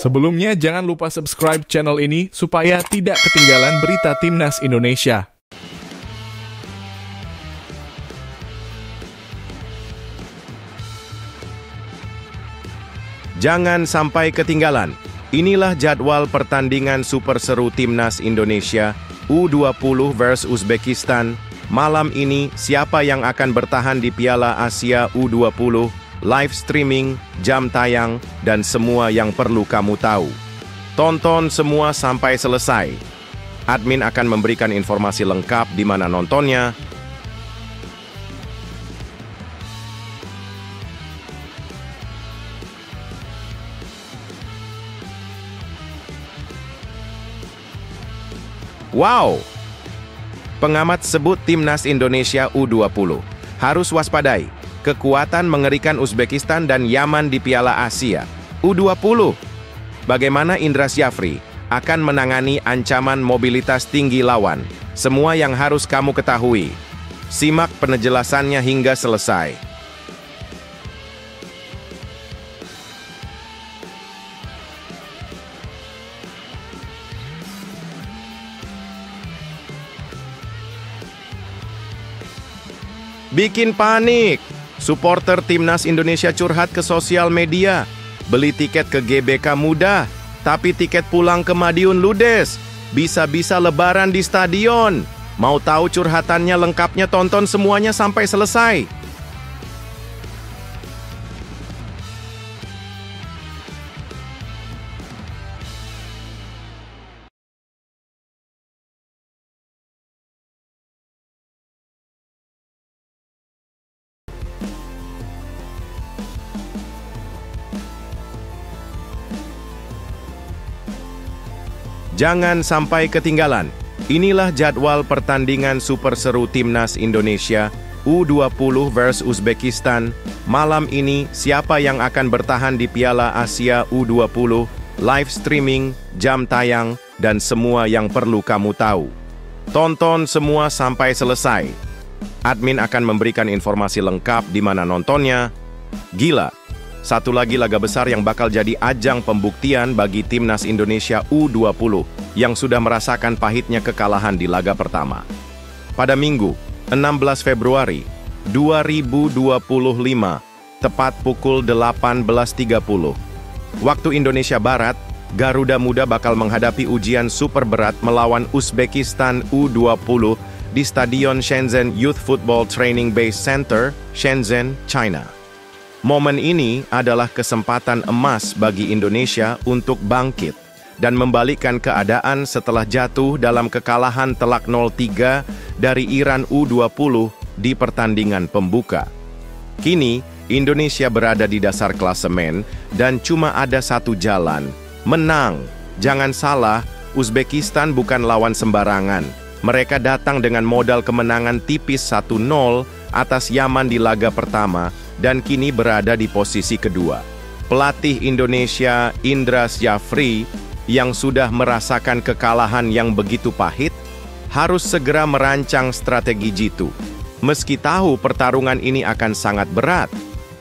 Sebelumnya, jangan lupa subscribe channel ini supaya tidak ketinggalan berita Timnas Indonesia. Jangan sampai ketinggalan. Inilah jadwal pertandingan super seru Timnas Indonesia U20 vs Uzbekistan. Malam ini, siapa yang akan bertahan di Piala Asia U20, live streaming, jam tayang, dan semua yang perlu kamu tahu. Tonton semua sampai selesai. Admin akan memberikan informasi lengkap di mana nontonnya. Wow! Pengamat sebut Timnas Indonesia U20 harus waspadai kekuatan mengerikan Uzbekistan dan Yaman di Piala Asia U20. Bagaimana Indra Syafri akan menangani ancaman mobilitas tinggi lawan? Semua yang harus kamu ketahui. Simak penjelasannya hingga selesai. Bikin panik. Supporter Timnas Indonesia curhat ke sosial media. Beli tiket ke GBK mudah, tapi tiket pulang ke Madiun ludes. Bisa-bisa lebaran di stadion. Mau tahu curhatannya lengkapnya, tonton semuanya sampai selesai. Jangan sampai ketinggalan. Inilah jadwal pertandingan super seru Timnas Indonesia U20 vs Uzbekistan. Malam ini, siapa yang akan bertahan di Piala Asia U20, live streaming, jam tayang, dan semua yang perlu kamu tahu. Tonton semua sampai selesai. Admin akan memberikan informasi lengkap di mana nontonnya. Gila! Satu lagi laga besar yang bakal jadi ajang pembuktian bagi Timnas Indonesia U20 yang sudah merasakan pahitnya kekalahan di laga pertama. Pada Minggu, 16 Februari 2025, tepat pukul 18.30, waktu Indonesia Barat, Garuda Muda bakal menghadapi ujian super berat melawan Uzbekistan U20 di Stadion Shenzhen Youth Football Training Base Center, Shenzhen, China. Momen ini adalah kesempatan emas bagi Indonesia untuk bangkit dan membalikkan keadaan setelah jatuh dalam kekalahan telak 0-3 dari Iran U20 di pertandingan pembuka. Kini, Indonesia berada di dasar klasemen dan cuma ada satu jalan, menang. Jangan salah, Uzbekistan bukan lawan sembarangan. Mereka datang dengan modal kemenangan tipis 1-0 atas Yaman di laga pertama, dan kini berada di posisi kedua. Pelatih Indonesia Indra Syafri yang sudah merasakan kekalahan yang begitu pahit harus segera merancang strategi jitu. Meski tahu pertarungan ini akan sangat berat,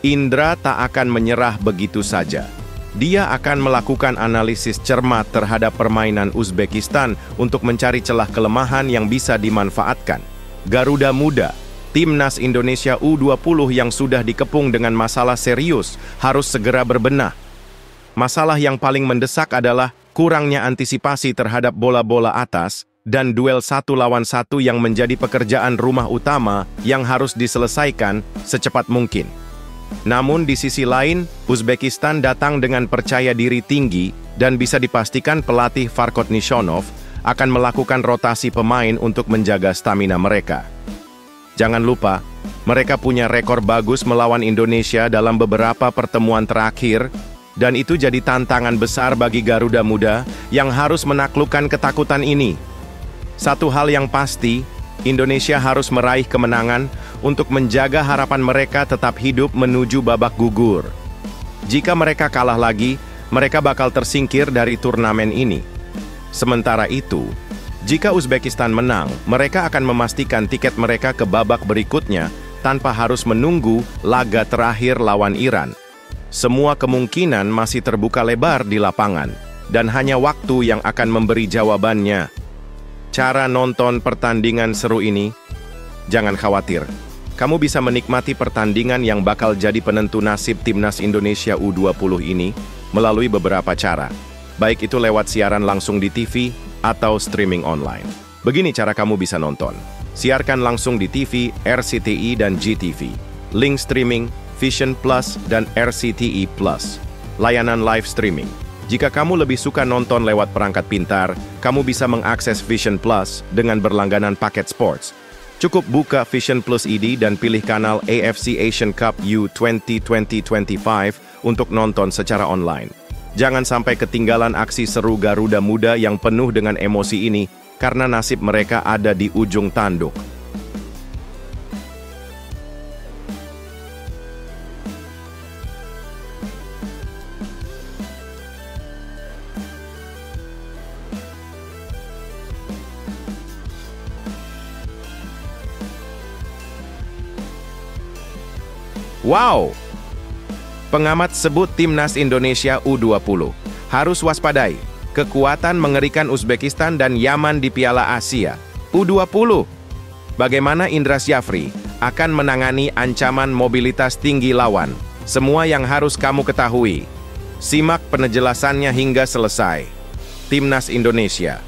Indra tak akan menyerah begitu saja. Dia akan melakukan analisis cermat terhadap permainan Uzbekistan untuk mencari celah kelemahan yang bisa dimanfaatkan. Garuda Muda, Timnas Indonesia U20 yang sudah dikepung dengan masalah serius harus segera berbenah. Masalah yang paling mendesak adalah kurangnya antisipasi terhadap bola-bola atas dan duel 1 lawan 1 yang menjadi pekerjaan rumah utama yang harus diselesaikan secepat mungkin. Namun di sisi lain, Uzbekistan datang dengan percaya diri tinggi dan bisa dipastikan pelatih Farkhod Nishonov akan melakukan rotasi pemain untuk menjaga stamina mereka. Jangan lupa, mereka punya rekor bagus melawan Indonesia dalam beberapa pertemuan terakhir, dan itu jadi tantangan besar bagi Garuda Muda yang harus menaklukkan ketakutan ini. Satu hal yang pasti, Indonesia harus meraih kemenangan untuk menjaga harapan mereka tetap hidup menuju babak gugur. Jika mereka kalah lagi, mereka bakal tersingkir dari turnamen ini. Sementara itu, jika Uzbekistan menang, mereka akan memastikan tiket mereka ke babak berikutnya tanpa harus menunggu laga terakhir lawan Iran. Semua kemungkinan masih terbuka lebar di lapangan, dan hanya waktu yang akan memberi jawabannya. Cara nonton pertandingan seru ini? Jangan khawatir, kamu bisa menikmati pertandingan yang bakal jadi penentu nasib Timnas Indonesia U20 ini melalui beberapa cara, baik itu lewat siaran langsung di TV atau streaming online. Begini cara kamu bisa nonton. Siarkan langsung di TV, RCTI, dan GTV. Link streaming, Vision Plus, dan RCTI Plus. Layanan live streaming. Jika kamu lebih suka nonton lewat perangkat pintar, kamu bisa mengakses Vision Plus dengan berlangganan paket sports. Cukup buka Vision Plus ID dan pilih kanal AFC Asian Cup U20 2025 untuk nonton secara online. Jangan sampai ketinggalan aksi seru Garuda Muda yang penuh dengan emosi ini, karena nasib mereka ada di ujung tanduk. Wow! Pengamat sebut Timnas Indonesia U20 harus waspadai kekuatan mengerikan Uzbekistan dan Yaman di Piala Asia U20. Bagaimana Indra Syafri akan menangani ancaman mobilitas tinggi lawan? Semua yang harus kamu ketahui. Simak penjelasannya hingga selesai. Timnas Indonesia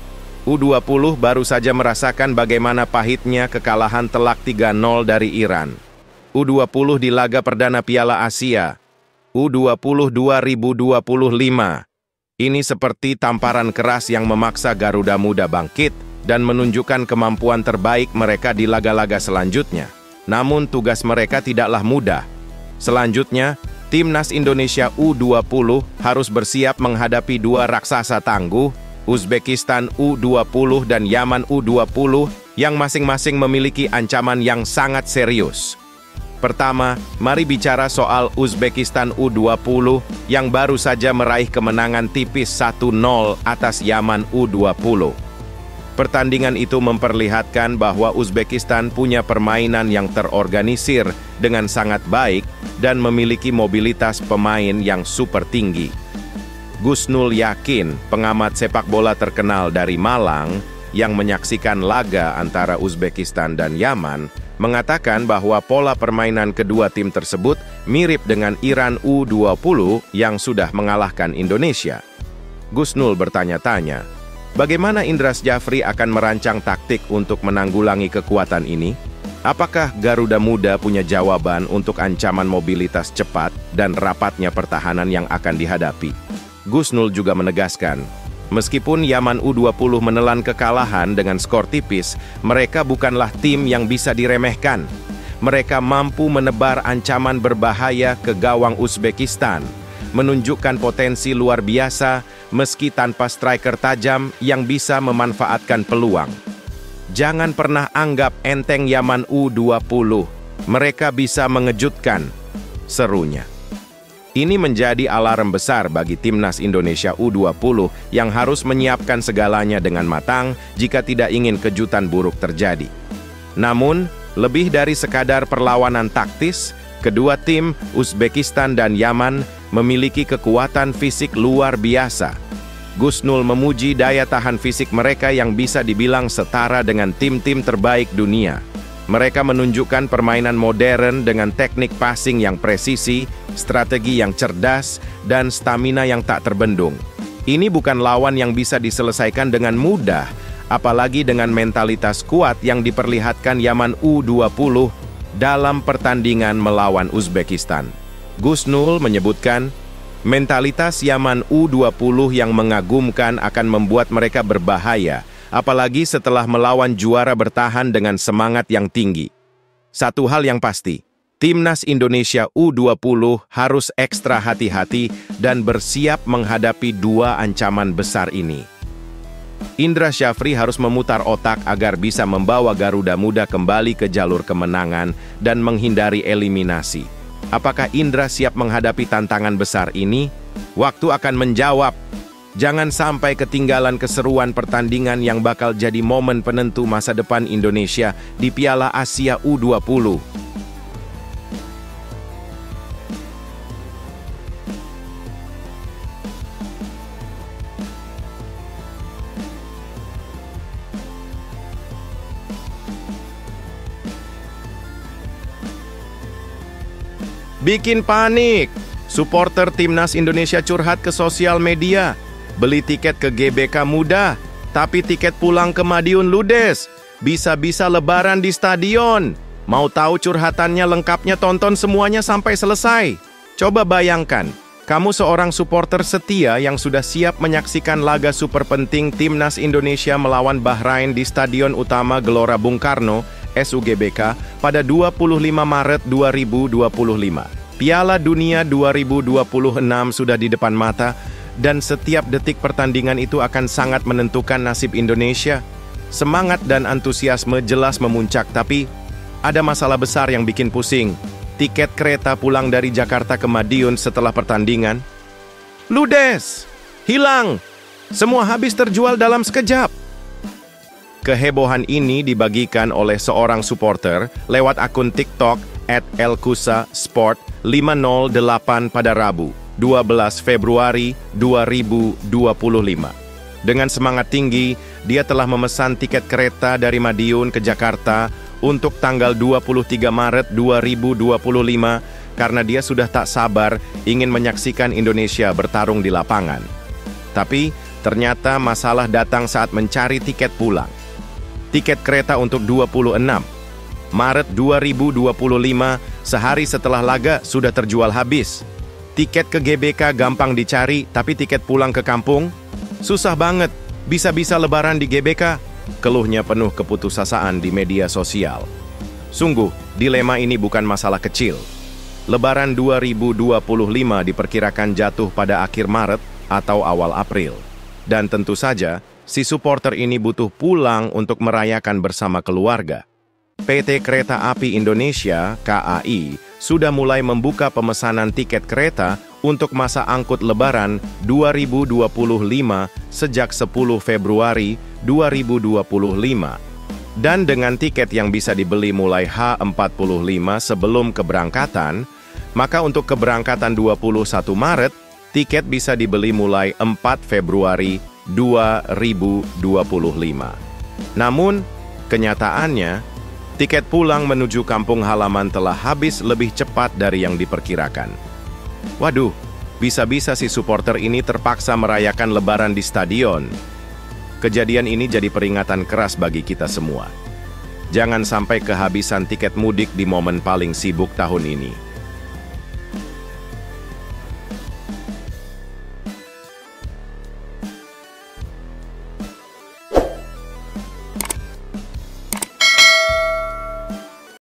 U20 baru saja merasakan bagaimana pahitnya kekalahan telak 3-0 dari Iran. U20 di laga perdana Piala Asia U20 2025. Ini seperti tamparan keras yang memaksa Garuda Muda bangkit dan menunjukkan kemampuan terbaik mereka di laga-laga selanjutnya. Namun tugas mereka tidaklah mudah. Selanjutnya, Timnas Indonesia U20 harus bersiap menghadapi dua raksasa tangguh, Uzbekistan U20 dan Yaman U20, yang masing-masing memiliki ancaman yang sangat serius. Pertama, mari bicara soal Uzbekistan U20 yang baru saja meraih kemenangan tipis 1-0 atas Yaman U20. Pertandingan itu memperlihatkan bahwa Uzbekistan punya permainan yang terorganisir dengan sangat baik dan memiliki mobilitas pemain yang super tinggi. Gusnul Yakin, pengamat sepak bola terkenal dari Malang, yang menyaksikan laga antara Uzbekistan dan Yaman, mengatakan bahwa pola permainan kedua tim tersebut mirip dengan Iran U20 yang sudah mengalahkan Indonesia. Gusnul bertanya-tanya, bagaimana Indra Syafri akan merancang taktik untuk menanggulangi kekuatan ini? Apakah Garuda Muda punya jawaban untuk ancaman mobilitas cepat dan rapatnya pertahanan yang akan dihadapi? Gusnul juga menegaskan, meskipun Yaman U20 menelan kekalahan dengan skor tipis, mereka bukanlah tim yang bisa diremehkan. Mereka mampu menebar ancaman berbahaya ke gawang Uzbekistan, menunjukkan potensi luar biasa meski tanpa striker tajam yang bisa memanfaatkan peluang. Jangan pernah anggap enteng Yaman U20. Mereka bisa mengejutkan, serunya. Ini menjadi alarm besar bagi Timnas Indonesia U20 yang harus menyiapkan segalanya dengan matang jika tidak ingin kejutan buruk terjadi. Namun, lebih dari sekadar perlawanan taktis, kedua tim, Uzbekistan dan Yaman, memiliki kekuatan fisik luar biasa. Gusnul memuji daya tahan fisik mereka yang bisa dibilang setara dengan tim-tim terbaik dunia. Mereka menunjukkan permainan modern dengan teknik passing yang presisi, strategi yang cerdas, dan stamina yang tak terbendung. Ini bukan lawan yang bisa diselesaikan dengan mudah, apalagi dengan mentalitas kuat yang diperlihatkan Yaman U20 dalam pertandingan melawan Uzbekistan. Gusnul menyebutkan, mentalitas Yaman U20 yang mengagumkan akan membuat mereka berbahaya, apalagi setelah melawan juara bertahan dengan semangat yang tinggi. Satu hal yang pasti, Timnas Indonesia U20 harus ekstra hati-hati dan bersiap menghadapi dua ancaman besar ini. Indra Syafri harus memutar otak agar bisa membawa Garuda Muda kembali ke jalur kemenangan dan menghindari eliminasi. Apakah Indra siap menghadapi tantangan besar ini? Waktu akan menjawab. Jangan sampai ketinggalan keseruan pertandingan yang bakal jadi momen penentu masa depan Indonesia di Piala Asia U20. bikin panik. Supporter Timnas Indonesia curhat ke sosial media. Beli tiket ke GBK mudah, tapi tiket pulang ke Madiun ludes. Bisa-bisa lebaran di stadion. Mau tahu curhatannya lengkapnya, tonton semuanya sampai selesai. Coba bayangkan, kamu seorang supporter setia yang sudah siap menyaksikan laga super penting Timnas Indonesia melawan Bahrain di Stadion Utama Gelora Bung Karno, SUGBK, pada 25 Maret 2025. Piala Dunia 2026 sudah di depan mata, dan setiap detik pertandingan itu akan sangat menentukan nasib Indonesia. Semangat dan antusiasme jelas memuncak, tapi ada masalah besar yang bikin pusing. Tiket kereta pulang dari Jakarta ke Madiun setelah pertandingan ludes, hilang, semua habis terjual dalam sekejap. Kehebohan ini dibagikan oleh seorang supporter lewat akun TikTok @elkusa_sport508 pada Rabu, 12 Februari 2025. Dengan semangat tinggi, dia telah memesan tiket kereta dari Madiun ke Jakarta untuk tanggal 23 Maret 2025 karena dia sudah tak sabar ingin menyaksikan Indonesia bertarung di lapangan. Tapi ternyata masalah datang saat mencari tiket pulang. Tiket kereta untuk 26 Maret 2025, sehari setelah laga, sudah terjual habis. Tiket ke GBK gampang dicari, tapi tiket pulang ke kampung? Susah banget, bisa-bisa lebaran di GBK. Keluhnya penuh keputusasaan di media sosial. Sungguh, dilema ini bukan masalah kecil. Lebaran 2025 diperkirakan jatuh pada akhir Maret atau awal April. Dan tentu saja, si supporter ini butuh pulang untuk merayakan bersama keluarga. PT Kereta Api Indonesia (KAI) sudah mulai membuka pemesanan tiket kereta untuk masa angkut Lebaran 2025 sejak 10 Februari 2025. Dan dengan tiket yang bisa dibeli mulai H45 sebelum keberangkatan, maka untuk keberangkatan 21 Maret, tiket bisa dibeli mulai 4 Februari 2025. Namun, kenyataannya, tiket pulang menuju kampung halaman telah habis lebih cepat dari yang diperkirakan. Waduh, bisa-bisa si supporter ini terpaksa merayakan Lebaran di stadion. Kejadian ini jadi peringatan keras bagi kita semua. Jangan sampai kehabisan tiket mudik di momen paling sibuk tahun ini.